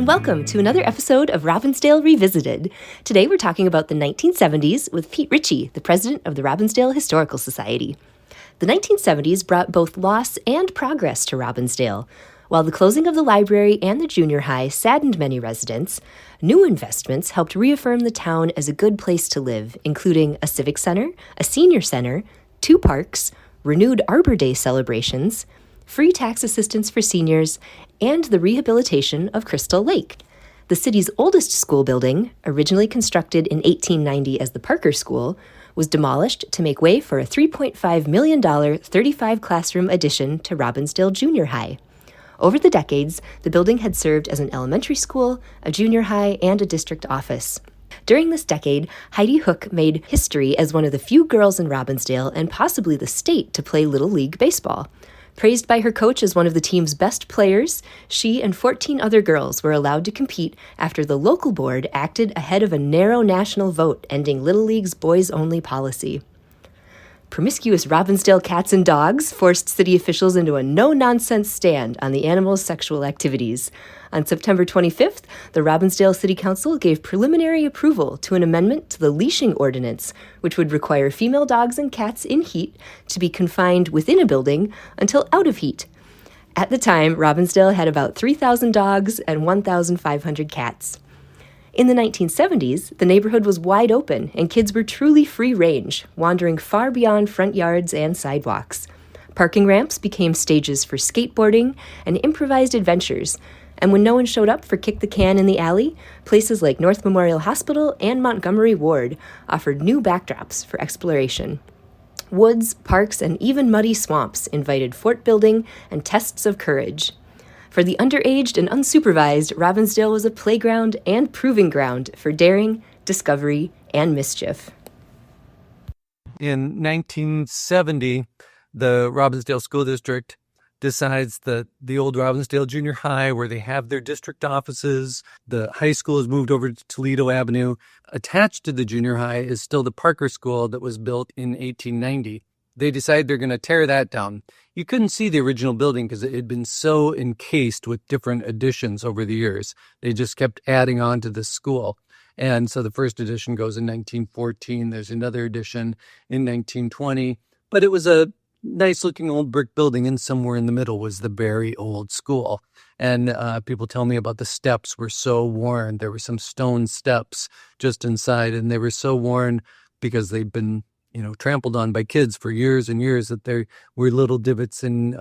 welcome to another episode of Robbinsdale Revisited. Today we're talking about the 1970s with Pete Ritchie, the president of the Robbinsdale Historical Society. The 1970s brought both loss and progress to Robbinsdale. While the closing of the library and the junior high saddened many residents, new investments helped reaffirm the town as a good place to live, including a civic center, a senior center, 2 parks, renewed Arbor Day celebrations, free tax assistance for seniors, and the rehabilitation of Crystal Lake. The city's oldest school building, originally constructed in 1890 as the Parker School, was demolished to make way for a $3.5 million 35-classroom addition to Robbinsdale Junior High. Over the decades, the building had served as an elementary school, a junior high, and a district office. During this decade, Heidi Houck made history as one of the few girls in Robbinsdale and possibly the state to play Little League baseball. Praised by her coach as one of the team's best players, she and 14 other girls were allowed to compete after the local board acted ahead of a narrow national vote ending Little League's boys-only policy. Promiscuous Robbinsdale cats and dogs forced city officials into a no-nonsense stand on the animals' sexual activities. On September 25th, the Robbinsdale City Council gave preliminary approval to an amendment to the leashing ordinance, which would require female dogs and cats in heat to be confined within a building until out of heat. At the time, Robbinsdale had about 3,000 dogs and 1,500 cats. In the 1970s, the neighborhood was wide open and kids were truly free range, wandering far beyond front yards and sidewalks. Parking ramps became stages for skateboarding and improvised adventures, and when no one showed up for kick the can in the alley, places like North Memorial Hospital and Montgomery Ward offered new backdrops for exploration. Woods, parks, and even muddy swamps invited fort building and tests of courage. For the underaged and unsupervised, Robbinsdale was a playground and proving ground for daring, discovery, and mischief. In 1970, the Robbinsdale School District decides that the old Robbinsdale Junior High, where they have their district offices, the high school is moved over to Toledo Avenue. Attached to the junior high is still the Parker School that was built in 1890. They decide they're going to tear that down. You couldn't see the original building because it had been so encased with different additions over the years. They just kept adding on to the school. And so the first edition goes in 1914. There's another edition in 1920. But it was a nice-looking old brick building, and somewhere in the middle was the very old school. And people tell me about the steps were so worn. There were some stone steps just inside, and they were so worn because they'd been trampled on by kids for years and years, that there were little divots and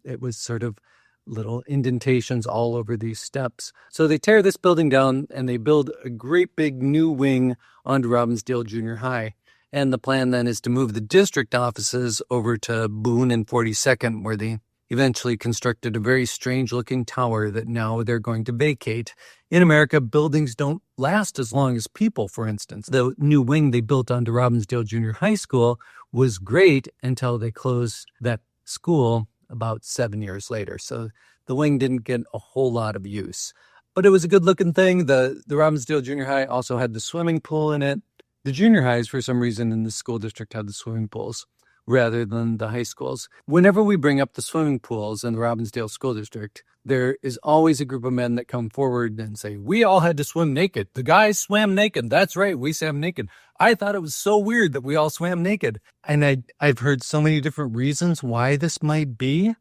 it was sort of little indentations all over these steps. So they tear this building down and they build a great big new wing onto Robbinsdale Junior High. And the plan then is to move the district offices over to Boone and 42nd, where they eventually constructed a very strange-looking tower that now they're going to vacate. In America, buildings don't last as long as people, for instance. The new wing they built onto Robbinsdale Junior High School was great until they closed that school about 7 years later. So the wing didn't get a whole lot of use. But it was a good-looking thing. The Robbinsdale Junior High also had the swimming pool in it. The junior highs, for some reason, in the school district had the swimming pools rather than the high schools. Whenever we bring up the swimming pools in the Robbinsdale School District, there is always a group of men that come forward and say, we all had to swim naked. The guys swam naked. That's right, we swam naked. I thought it was so weird that we all swam naked. And I've heard so many different reasons why this might be.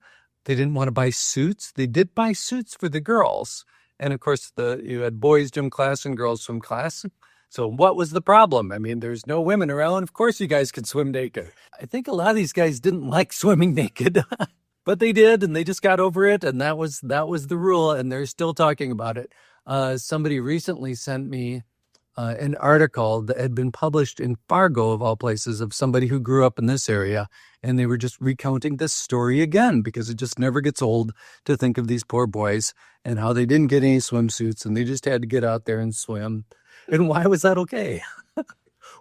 They didn't want to buy suits. They did buy suits for the girls. And of course, you had boys' gym class and girls' swim class. So what was the problem? I mean, there's no women around. Of course you guys could swim naked. I think a lot of these guys didn't like swimming naked, but they did, and they just got over it, and that was the rule, and they're still talking about it. Somebody recently sent me an article that had been published in Fargo, of all places, of somebody who grew up in this area, and they were just recounting this story again, because it just never gets old to think of these poor boys and how they didn't get any swimsuits, and they just had to get out there and swim. And why was that okay?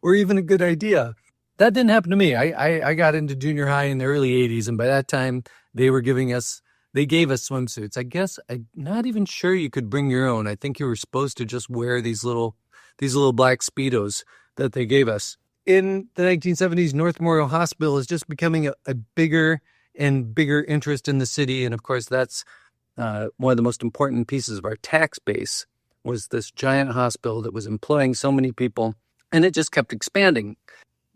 Or even a good idea? That didn't happen to me. I got into junior high in the early 80s, and by that time, they gave us swimsuits. I guess I'm not even sure you could bring your own. I think you were supposed to just wear these little black Speedos that they gave us. In the 1970s, North Memorial Hospital is just becoming a bigger and bigger interest in the city. And of course, that's one of the most important pieces of our tax base was this giant hospital that was employing so many people, and it just kept expanding.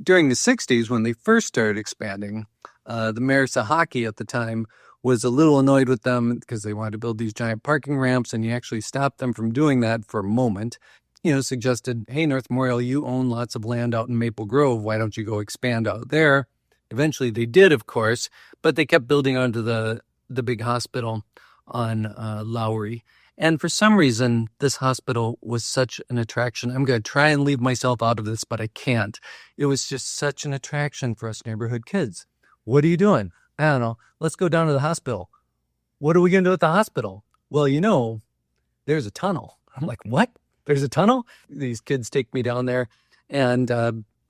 During the 60s, when they first started expanding, the mayor Sahaki at the time was a little annoyed with them because they wanted to build these giant parking ramps, and he actually stopped them from doing that for a moment. Suggested, hey, North Memorial, you own lots of land out in Maple Grove. Why don't you go expand out there? Eventually they did, of course, but they kept building onto the big hospital on Lowry. And for some reason, this hospital was such an attraction. I'm going to try and leave myself out of this, but I can't. It was just such an attraction for us neighborhood kids. What are you doing? I don't know. Let's go down to the hospital. What are we going to do at the hospital? Well, there's a tunnel. I'm like, what? There's a tunnel? These kids take me down there, and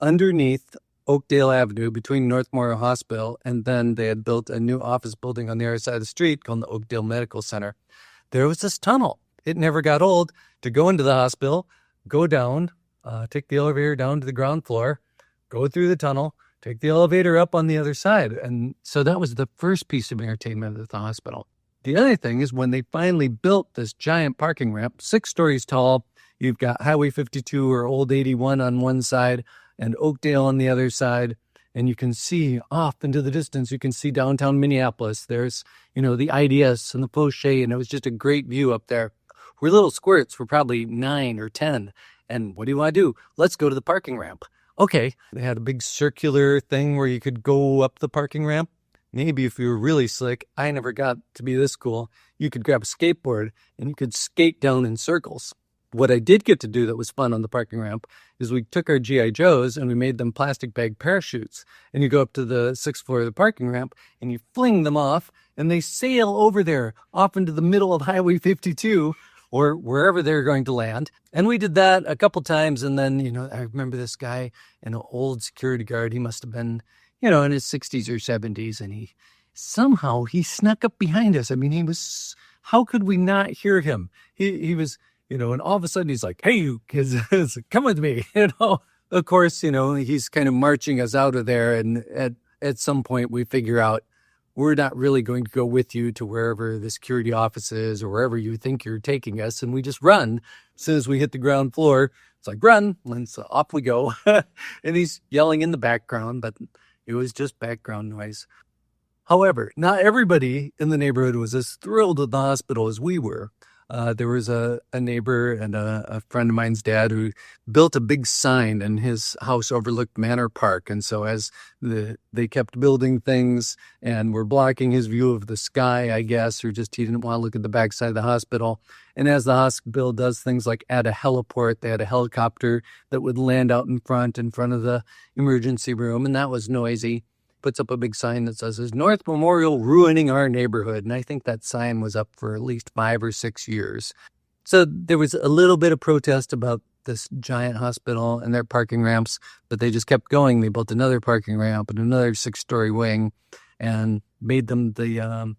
underneath Oakdale Avenue, between North Memorial Hospital, and then they had built a new office building on the other side of the street called the Oakdale Medical Center. There was this tunnel. It never got old to go into the hospital, go down, take the elevator down to the ground floor, go through the tunnel, take the elevator up on the other side. And so that was the first piece of entertainment at the hospital. The other thing is when they finally built this giant parking ramp, 6 stories tall, you've got Highway 52 or Old 81 on one side and Oakdale on the other side. And you can see off into the distance, you can see downtown Minneapolis. There's, the IDS and the Poche, and it was just a great view up there. We're little squirts. We're probably 9 or 10. And what do you want to do? Let's go to the parking ramp. Okay. They had a big circular thing where you could go up the parking ramp. Maybe if you were really slick, I never got to be this cool, you could grab a skateboard and you could skate down in circles. What I did get to do that was fun on the parking ramp is we took our G.I. Joes and we made them plastic bag parachutes. And you go up to the 6th floor of the parking ramp and you fling them off and they sail over there off into the middle of Highway 52 or wherever they're going to land. And we did that a couple times. And then, I remember this guy, an old security guard. He must have been, in his 60s or 70s. And he snuck up behind us. I mean, how could we not hear him? He was... and all of a sudden he's like, hey, you kids, come with me. Of course, he's kind of marching us out of there. And at some point we figure out we're not really going to go with you to wherever the security office is or wherever you think you're taking us. And we just run. As soon as we hit the ground floor, it's like, run. And so off we go. And he's yelling in the background, but it was just background noise. However, not everybody in the neighborhood was as thrilled with the hospital as we were. There was a neighbor and a friend of mine's dad who built a big sign, and his house overlooked Manor Park. And so as they kept building things and were blocking his view of the sky, I guess, or just he didn't want to look at the backside of the hospital. And as the hospital does things like add a heliport, they had a helicopter that would land out in front of the emergency room, and that was noisy. Puts up a big sign that says, is North Memorial ruining our neighborhood? And I think that sign was up for at least 5 or 6 years. So there was a little bit of protest about this giant hospital and their parking ramps, but they just kept going. They built another parking ramp and another 6-story wing and made them the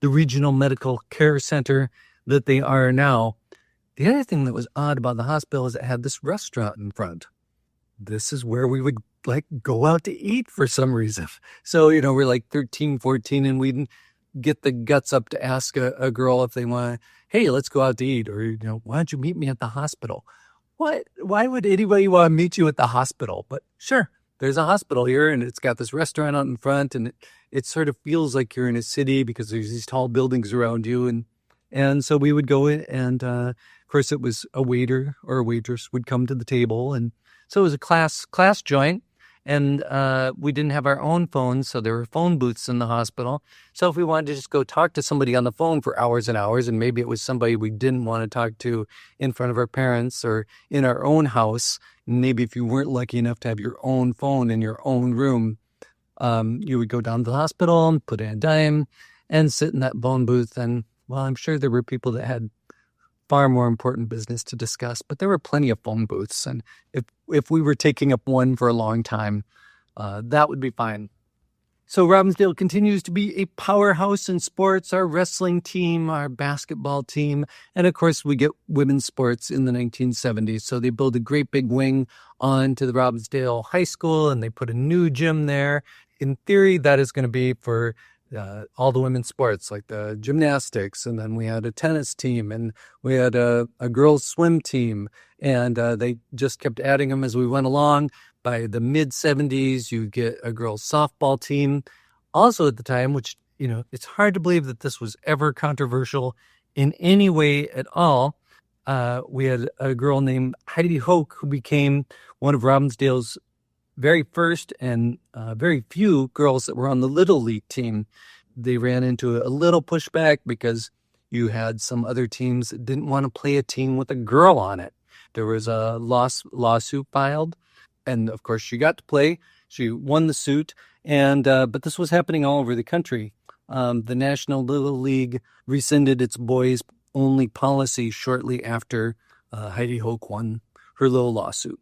regional medical care center that they are now. The other thing that was odd about the hospital is it had this restaurant in front. This is where we would go out to eat for some reason. So, we're like 13, 14, and we'd get the guts up to ask a girl if they want, hey, let's go out to eat. Or, why don't you meet me at the hospital? What? Why would anybody want to meet you at the hospital? But sure, there's a hospital here and it's got this restaurant out in front, and it sort of feels like you're in a city because there's these tall buildings around you. And so we would go in and, of course, it was a waiter or a waitress would come to the table. And so it was a class joint. And we didn't have our own phones, so there were phone booths in the hospital. So if we wanted to just go talk to somebody on the phone for hours and hours, and maybe it was somebody we didn't want to talk to in front of our parents or in our own house, maybe if you weren't lucky enough to have your own phone in your own room, you would go down to the hospital and put in a dime and sit in that phone booth. And, well, I'm sure there were people that had far more important business to discuss, but there were plenty of phone booths. And if we were taking up one for a long time, that would be fine. So Robbinsdale continues to be a powerhouse in sports, our wrestling team, our basketball team, and of course we get women's sports in the 1970s. So they build a great big wing onto the Robbinsdale High School and they put a new gym there. In theory, that is going to be for all the women's sports like the gymnastics, and then we had a tennis team, and we had a girls swim team, and they just kept adding them as we went along. By the mid 70s, you get a girls softball team. Also at the time, which, it's hard to believe that this was ever controversial in any way at all. We had a girl named Heidi Houck who became one of Robbinsdale's very first and very few girls that were on the Little League team. They ran into a little pushback because you had some other teams that didn't want to play a team with a girl on it. There was a lawsuit filed, and of course she got to play. She won the suit, and but this was happening all over the country. The National Little League rescinded its boys-only policy shortly after Heidi Houck won her little lawsuit.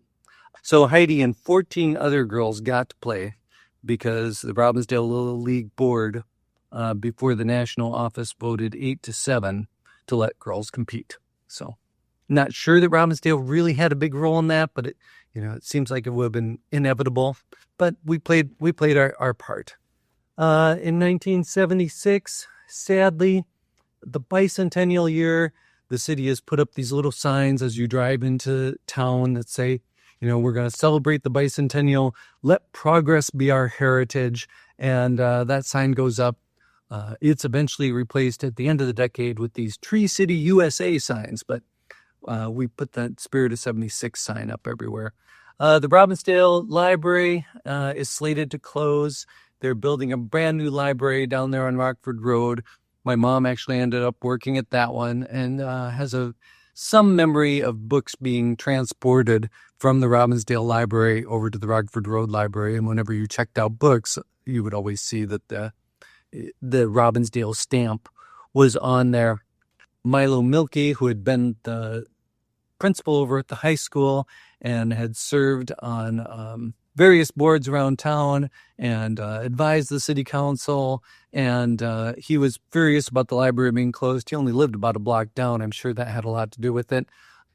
So Heidi and 14 other girls got to play because the Robbinsdale Little League board, before the national office, voted 8-7 to let girls compete. So not sure that Robbinsdale really had a big role in that, but it seems like it would have been inevitable. But we played our part. In 1976, sadly, the bicentennial year, the city has put up these little signs as you drive into town that say, we're going to celebrate the bicentennial. Let progress be our heritage. And that sign goes up. It's eventually replaced at the end of the decade with these Tree City USA signs. But we put that Spirit of 76 sign up everywhere. The Robbinsdale Library is slated to close. They're building a brand new library down there on Rockford Road. My mom actually ended up working at that one and has some memory of books being transported from the Robbinsdale Library over to the Rockford Road Library. And whenever you checked out books, you would always see that the Robbinsdale stamp was on there. Milo Milkey, who had been the principal over at the high school and had served on various boards around town and advised the city council. And he was furious about the library being closed. He only lived about a block down. I'm sure that had a lot to do with it.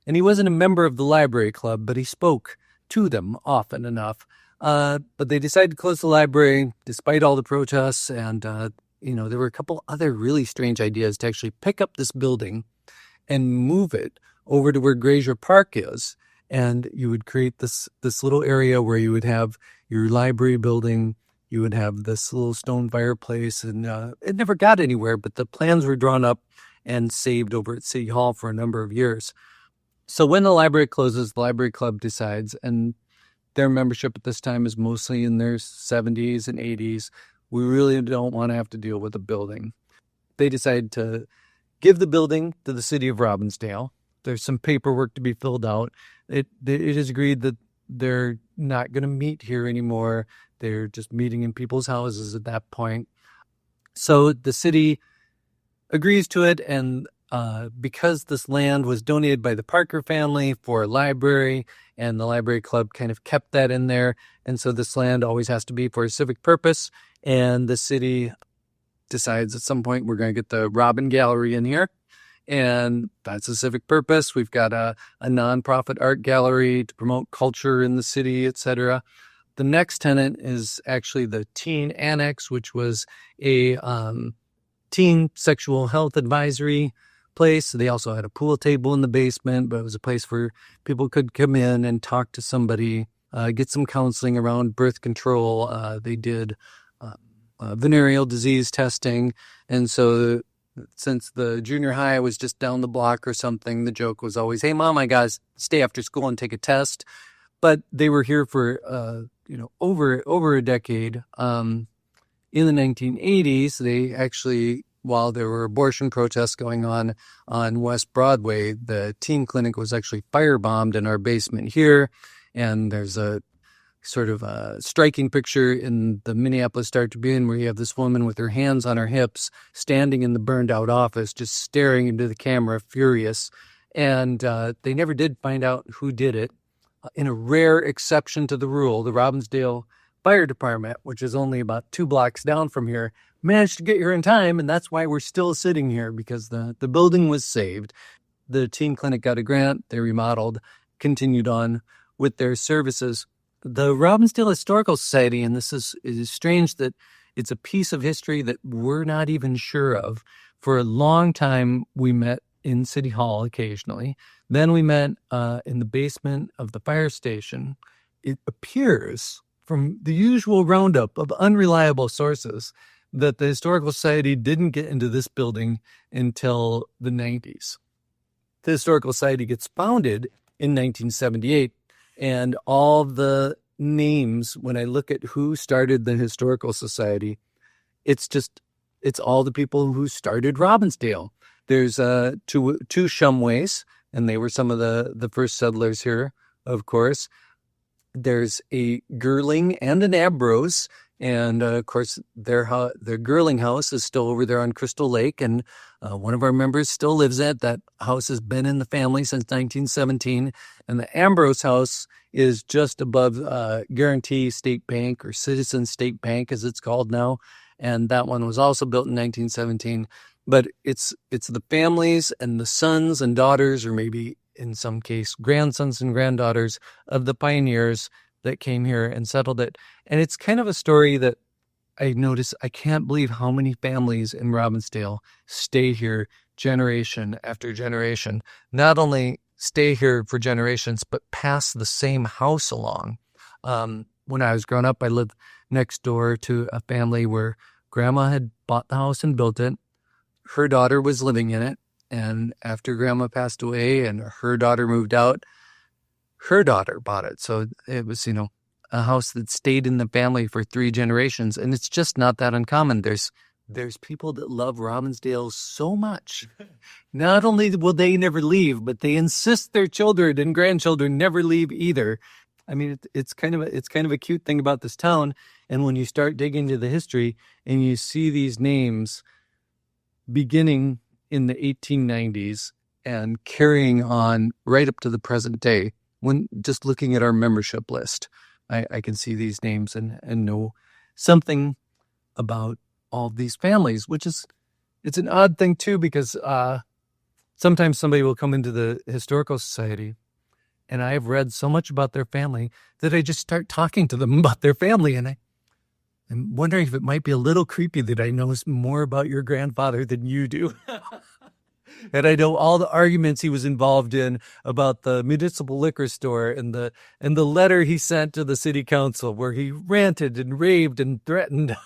And he wasn't a member of the library club, but he spoke to them often enough. But they decided to close the library despite all the protests. And, there were a couple other really strange ideas to actually pick up this building and move it over to where Grazier Park is. And you would create this little area where you would have your library building. You would have this little stone fireplace, and it never got anywhere, but the plans were drawn up and saved over at City Hall for a number of years. So when the library closes, the library club decides, and their membership at this time is mostly in their 70s and 80s. We really don't want to have to deal with the building. They decide to give the building to the city of Robbinsdale. There's some paperwork to be filled out. It is agreed that they're not going to meet here anymore. They're just meeting in people's houses at that point. So the city agrees to it, and because this land was donated by the Parker family for a library, and the library club kind of kept that in there, and so this land always has to be for a civic purpose, and the city decides at some point we're going to get the Robin Gallery in here. And that's a civic purpose. We've got a nonprofit art gallery to promote culture in the city, etc. The next tenant is actually the Teen Annex, which was a teen sexual health advisory place. They also had a pool table in the basement, but it was a place where people could come in and talk to somebody, get some counseling around birth control. They did venereal disease testing. And so since the junior high was just down the block or something, the joke was always, hey, Mom, I got to stay after school and take a test. But they were here for, over a decade. In the 1980s, they actually, while there were abortion protests going on West Broadway, the teen clinic was actually firebombed in our basement here. And there's a sort of a striking picture in the Minneapolis Star-Tribune where you have this woman with her hands on her hips standing in the burned out office, just staring into the camera, furious. And they never did find out who did it. In a rare exception to the rule, the Robbinsdale Fire Department, which is only about 2 blocks down from here, managed to get here in time, and that's why we're still sitting here, because the building was saved. The teen clinic got a grant, they remodeled, continued on with their services. The Robbinsdale Historical Society, and this is strange that It's a piece of history that we're not even sure of. For a long time, we met in City Hall occasionally. Then we met in the basement of the fire station. It appears from the usual roundup of unreliable sources that the Historical Society didn't get into this building until the 90s. The Historical Society gets founded in 1978, and all the names, when I look at who started the Historical Society, it's all the people who started Robbinsdale. There's two Shumways, and they were some of the first settlers here, of course. There's a Girling and an Ambrose, and of course their Girling house is still over there on Crystal Lake, and one of our members still lives at that house. Has been in the family since 1917, and the Ambrose house is just above Guarantee State Bank, or Citizen State Bank as it's called now, and that one was also built in 1917. But it's the families and the sons and daughters, or maybe in some case grandsons and granddaughters of the pioneers that came here and settled it. And it's kind of a story that I notice. I can't believe how many families in Robbinsdale stay here generation after generation. Not only stay here for generations, but pass the same house along. When I was growing up, I lived next door to a family where Grandma had bought the house and built it. Her daughter was living in it. And after Grandma passed away and her daughter moved out, her daughter bought it. So it was, a house that stayed in the family for 3 generations. And it's just not that uncommon. There's people that love Robbinsdale so much. Not only will they never leave, but they insist their children and grandchildren never leave either. I mean, it's kind of a cute thing about this town. And when you start digging into the history and you see these names beginning in the 1890s and carrying on right up to the present day, when just looking at our membership list, I can see these names and know something about all these families, it's an odd thing too, because sometimes somebody will come into the Historical Society and I've read so much about their family that I just start talking to them about their family. And I'm wondering if it might be a little creepy that I know more about your grandfather than you do. And I know all the arguments he was involved in about the municipal liquor store and the letter he sent to the city council where he ranted and raved and threatened.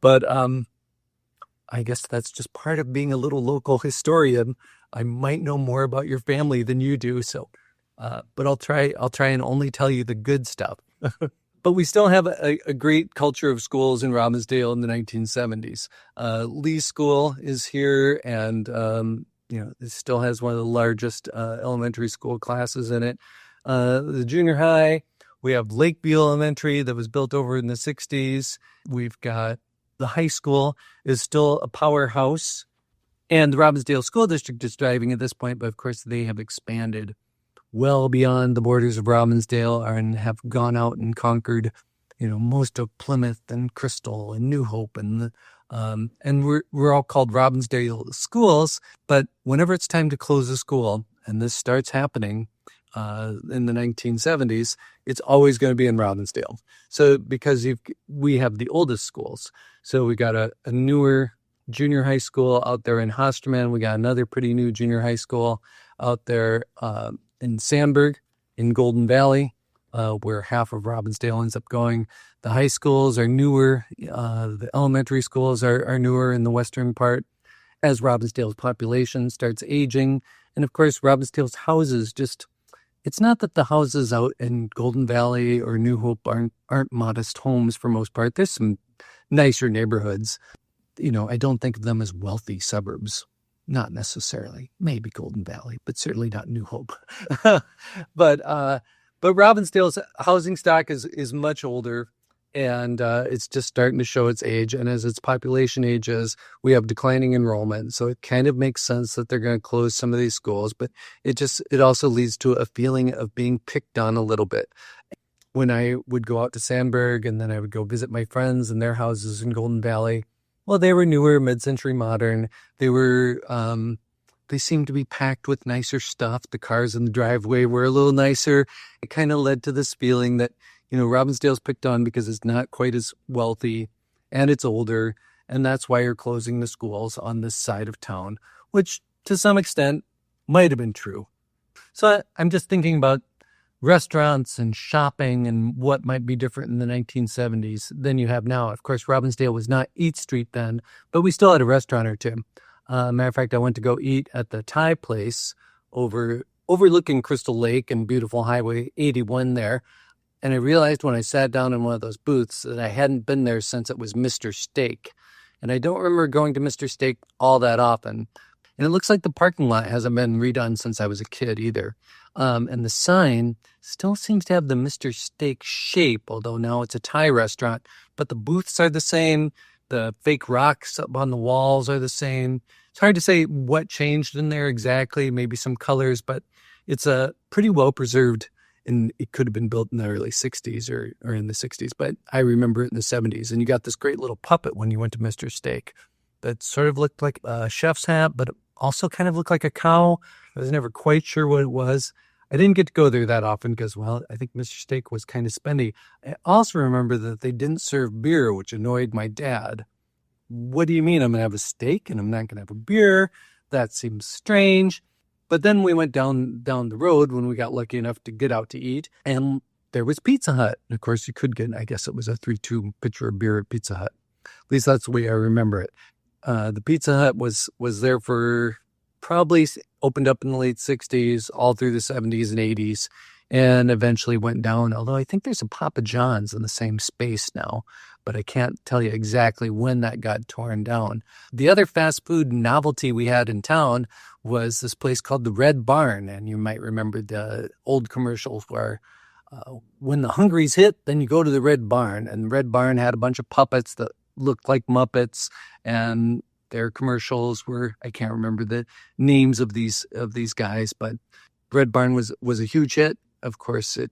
But I guess that's just part of being a little local historian. I might know more about your family than you do. So, but I'll try and only tell you the good stuff. But we still have a great culture of schools in Robbinsdale in the 1970s. Lee School is here, and it still has one of the largest elementary school classes in it. The junior high, we have Lakeview Elementary that was built over in the 60s. We've got the high school is still a powerhouse, and the Robbinsdale School District is thriving at this point, but of course they have expanded well beyond the borders of Robbinsdale and have gone out and conquered, most of Plymouth and Crystal and New Hope, and we're all called Robbinsdale schools. But whenever it's time to close a school, and this starts happening in the 1970s, it's always going to be in Robbinsdale. So because we have the oldest schools, so we got a newer junior high school out there in Hosterman. We got another pretty new junior high school out there in Sandburg, in Golden Valley, where half of Robbinsdale ends up going. The high schools are newer. The elementary schools are newer in the western part as Robbinsdale's population starts aging. And of course, Robbinsdale's houses it's not that the houses out in Golden Valley or New Hope aren't modest homes for most part. There's some nicer neighborhoods. I don't think of them as wealthy suburbs. Not necessarily. Maybe Golden Valley, but certainly not New Hope. But Robbinsdale's housing stock is much older, and it's just starting to show its age. And as its population ages, we have declining enrollment. So it kind of makes sense that they're going to close some of these schools, but it also leads to a feeling of being picked on a little bit. When I would go out to Sandburg and then I would go visit my friends in their houses in Golden Valley, well, they were newer, mid-century modern. They were, they seemed to be packed with nicer stuff. The cars in the driveway were a little nicer. It kind of led to this feeling that, Robbinsdale's picked on because it's not quite as wealthy and it's older, and that's why you're closing the schools on this side of town, which to some extent might have been true. So I'm just thinking about restaurants and shopping and what might be different in the 1970s than you have now. Of course, Robbinsdale was not Eat Street then, but we still had a restaurant or two. Matter of fact, I went to go eat at the Thai place overlooking Crystal Lake and beautiful Highway 81 there. And I realized when I sat down in one of those booths that I hadn't been there since it was Mr. Steak. And I don't remember going to Mr. Steak all that often. And it looks like the parking lot hasn't been redone since I was a kid either. And the sign still seems to have the Mr. Steak shape, although now it's a Thai restaurant. But the booths are the same. The fake rocks up on the walls are the same. It's hard to say what changed in there exactly, maybe some colors, but it's a pretty well preserved, and it could have been built in the early 60s or in the 60s, but I remember it in the 70s. And you got this great little puppet when you went to Mr. Steak that sort of looked like a chef's hat, but also kind of looked like a cow. I was never quite sure what it was. I didn't get to go there that often because, well, I think Mr. Steak was kind of spendy. I also remember that they didn't serve beer, which annoyed my dad. What do you mean I'm going to have a steak and I'm not going to have a beer? That seems strange. But then we went down the road when we got lucky enough to get out to eat, and there was Pizza Hut. And of course, you could get, I guess it was a 3-2 pitcher of beer at Pizza Hut. At least that's the way I remember it. The Pizza Hut was there for probably opened up in the late 60s, all through the 70s and 80s, and eventually went down. Although I think there's a Papa John's in the same space now, but I can't tell you exactly when that got torn down. The other fast food novelty we had in town was this place called the Red Barn, and you might remember the old commercials where when the Hungries hit, then you go to the Red Barn, and Red Barn had a bunch of puppets that looked like Muppets, and their commercials were, I can't remember the names of these guys, but Red Barn was a huge hit. Of course, it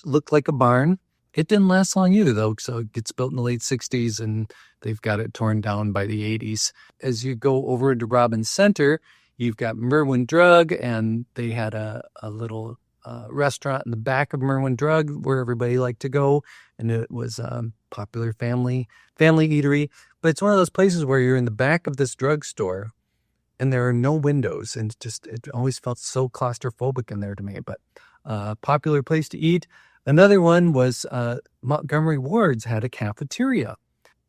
looked like a barn. It didn't last long either, though, so it gets built in the late 60s, and they've got it torn down by the 80s. As you go over into Robbins Center, you've got Merwin Drug, and they had a little restaurant in the back of Merwin Drug where everybody liked to go, and it was a popular family eatery. But it's one of those places where you're in the back of this drugstore, and there are no windows, and it always felt so claustrophobic in there to me. But popular place to eat. Another one was Montgomery Ward's had a cafeteria.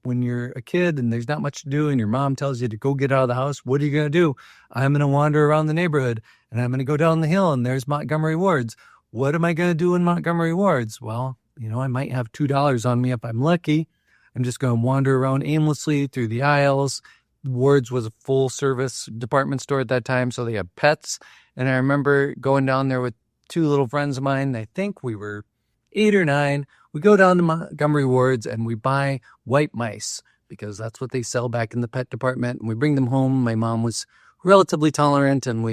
When you're a kid and there's not much to do and your mom tells you to go get out of the house, what are you going to do? I'm going to wander around the neighborhood and I'm going to go down the hill and there's Montgomery Ward's. What am I going to do in Montgomery Ward's? Well, I might have $2 on me if I'm lucky. I'm just going to wander around aimlessly through the aisles. Ward's was a full service department store at that time, so they had pets. And I remember going down there with two little friends of mine. I think we were 8 or 9. We go down to Montgomery Ward's and we buy white mice because that's what they sell back in the pet department. And we bring them home. My mom was relatively tolerant, and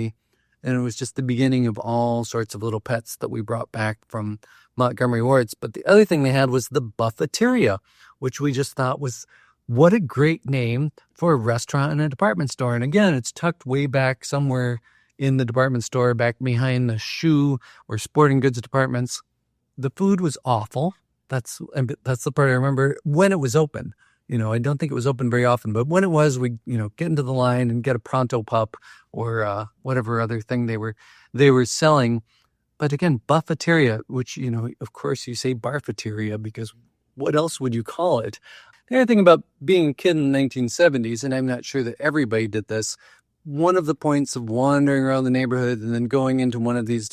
it was just the beginning of all sorts of little pets that we brought back from Montgomery Ward's. But the other thing they had was the Buffeteria, which we just thought was, what a great name for a restaurant and a department store. And again, it's tucked way back somewhere in the department store, back behind the shoe or sporting goods departments. The food was awful. That's the part I remember when it was open. I don't think it was open very often, but when it was, we, get into the line and get a Pronto Pup or whatever other thing they were selling. But again, Buffeteria, which, of course you say Barfeteria because what else would you call it? The other thing about being a kid in the 1970s, and I'm not sure that everybody did this, one of the points of wandering around the neighborhood and then going into one of these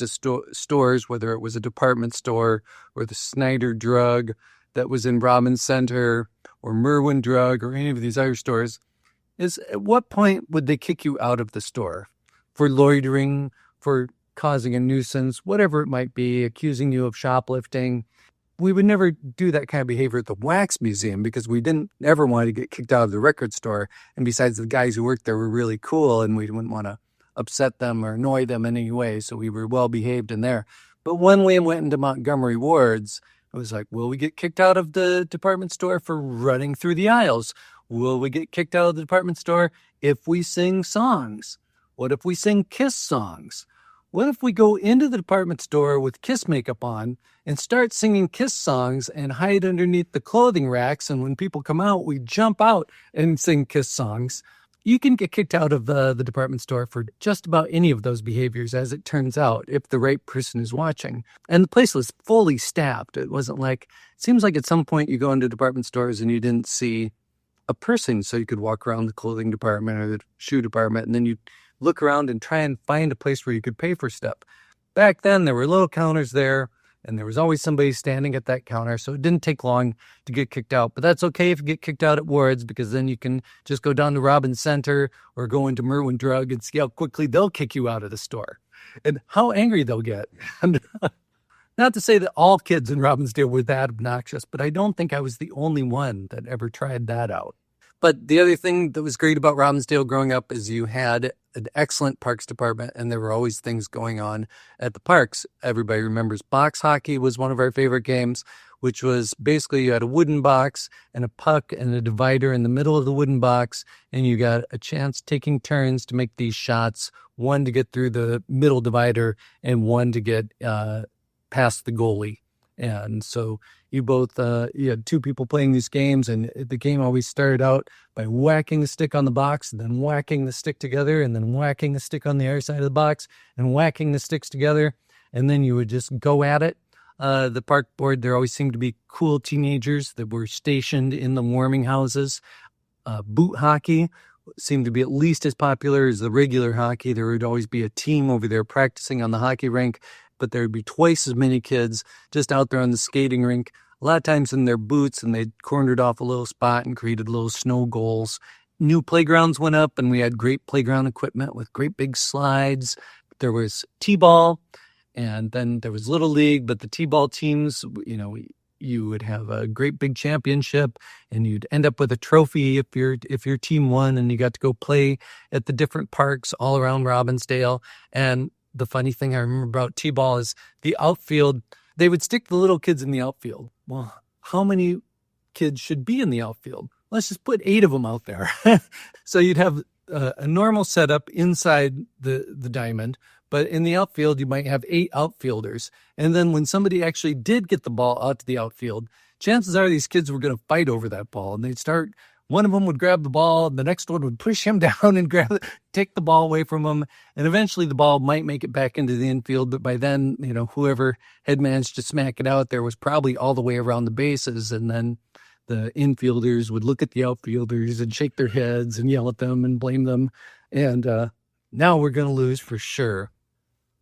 stores, whether it was a department store or the Snyder Drug that was in Robbins Center or Merwin Drug or any of these other stores, is at what point would they kick you out of the store for loitering, for causing a nuisance, whatever it might be, accusing you of shoplifting? We would never do that kind of behavior at the Wax Museum because we didn't ever want to get kicked out of the record store. And besides, the guys who worked there were really cool and we wouldn't want to upset them or annoy them in any way. So we were well behaved in there. But when we went into Montgomery Ward's, it was like, will we get kicked out of the department store for running through the aisles? Will we get kicked out of the department store if we sing songs? What if we sing Kiss songs? What if we go into the department store with Kiss makeup on and start singing Kiss songs and hide underneath the clothing racks? And when people come out, we jump out and sing Kiss songs. You can get kicked out of the department store for just about any of those behaviors, as it turns out, if the right person is watching. And the place was fully staffed. It wasn't like, it seems like at some point you go into department stores and you didn't see a person, so you could walk around the clothing department or the shoe department, and then you look around and try and find a place where you could pay for stuff. Back then, there were little counters there, and there was always somebody standing at that counter, so it didn't take long to get kicked out. But that's okay if you get kicked out at Ward's, because then you can just go down to Robbins Center or go into Merwin Drug and see how quickly they'll kick you out of the store and how angry they'll get. Not to say that all kids in Robbinsdale were that obnoxious, but I don't think I was the only one that ever tried that out. But the other thing that was great about Robbinsdale growing up is you had an excellent parks department, and there were always things going on at the parks. Everybody remembers box hockey was one of our favorite games, which was basically you had a wooden box and a puck and a divider in the middle of the wooden box, and you got a chance taking turns to make these shots, one to get through the middle divider and one to get past the goalie. And so you had two people playing these games, and the game always started out by whacking the stick on the box, and then whacking the stick together, and then whacking the stick on the other side of the box, and whacking the sticks together, and then you would just go at it. The park board, there always seemed to be cool teenagers that were stationed in the warming houses. Boot hockey seemed to be at least as popular as the regular hockey. There would always be a team over there practicing on the hockey rink, but there would be twice as many kids just out there on the skating rink, a lot of times in their boots, and they'd cornered off a little spot and created little snow goals. New playgrounds went up, and we had great playground equipment with great big slides. There was t-ball, and then there was Little League, but the t-ball teams, you would have a great big championship, and you'd end up with a trophy if your team won, and you got to go play at the different parks all around Robbinsdale. And the funny thing I remember about t-ball is the outfield, they would stick the little kids in the outfield. Well, how many kids should be in the outfield? Let's just put 8 of them out there. So you'd have a normal setup inside the diamond, but in the outfield, you might have 8 outfielders. And then when somebody actually did get the ball out to the outfield, chances are these kids were going to fight over that ball. And one of them would grab the ball, and the next one would push him down and take the ball away from him. And eventually the ball might make it back into the infield. But by then, whoever had managed to smack it out there was probably all the way around the bases. And then the infielders would look at the outfielders and shake their heads and yell at them and blame them. And now we're going to lose for sure.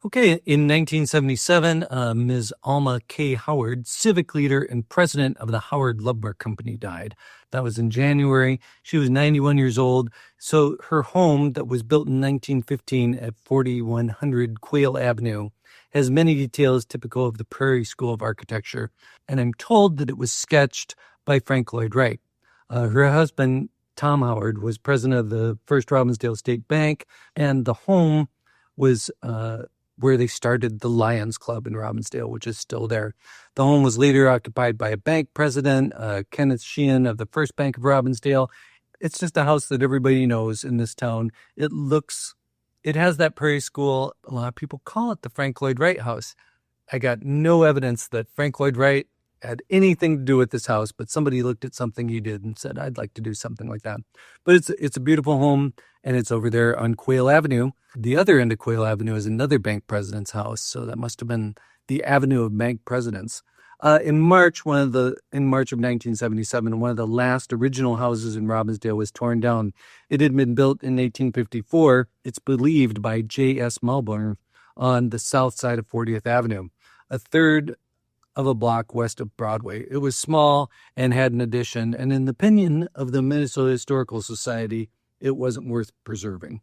Okay, in 1977, Ms. Alma K. Howard, civic leader and president of the Howard Lumber Company, died. That was in January. She was 91 years old. So her home that was built in 1915 at 4100 Quail Avenue has many details typical of the Prairie School of Architecture. And I'm told that it was sketched by Frank Lloyd Wright. Her husband, Tom Howard, was president of the First Robbinsdale State Bank, and the home was where they started the Lions Club in Robbinsdale, which is still there. The home was later occupied by a bank president, Kenneth Sheehan of the First Bank of Robbinsdale. It's just a house that everybody knows in this town. It has that Prairie School. A lot of people call it the Frank Lloyd Wright house. I got no evidence that Frank Lloyd Wright had anything to do with this house, but somebody looked at something he did and said, I'd like to do something like that. But it's a beautiful home, and it's over there on Quail Avenue. The other end of Quail Avenue is another bank president's house, so that must have been the Avenue of Bank Presidents. In March of 1977, one of the last original houses in Robbinsdale was torn down. It had been built in 1854, it's believed, by J.S. Malborn on the south side of 40th Avenue, a third of a block west of Broadway. It was small and had an addition, and in the opinion of the Minnesota Historical Society, it wasn't worth preserving.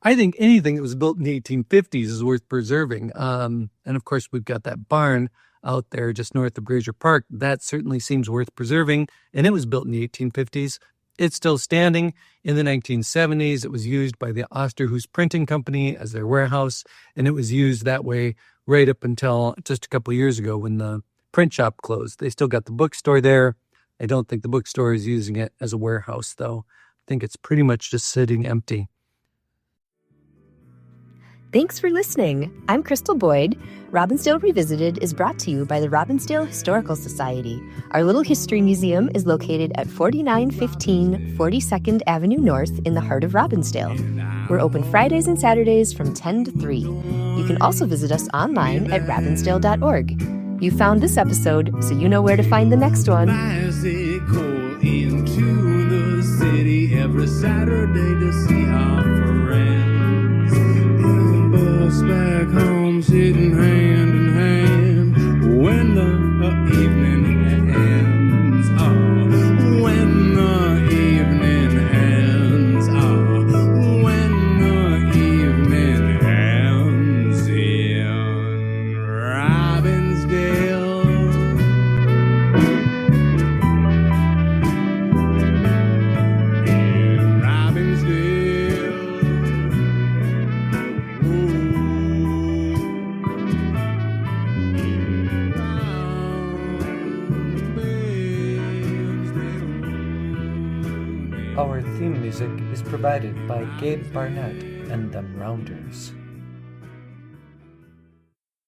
I think anything that was built in the 1850s is worth preserving. And of course, we've got that barn out there just north of Grazier Park. That certainly seems worth preserving, and it was built in the 1850s. It's still standing. In the 1970s, it was used by the Osterhuus Printing Company as their warehouse, and it was used that way right up until just a couple of years ago when the print shop closed. They still got the bookstore there. I don't think the bookstore is using it as a warehouse, though. I think it's pretty much just sitting empty. Thanks for listening. I'm Crystal Boyd. Robbinsdale Revisited is brought to you by the Robbinsdale Historical Society. Our little history museum is located at 4915 42nd Avenue North in the heart of Robbinsdale. We're open Fridays and Saturdays from 10 to 3. You can also visit us online at robbinsdale.org. You found this episode, so you know where to find the next one. Bicycle into the city every Saturday to see our friends. In the bus back home, sitting hand in hand when the evening ends. Oh, when the evening ends. Oh, when the evening ends in Robbinsdale. Our theme music is provided by Gabe Barnett and Them Rounders.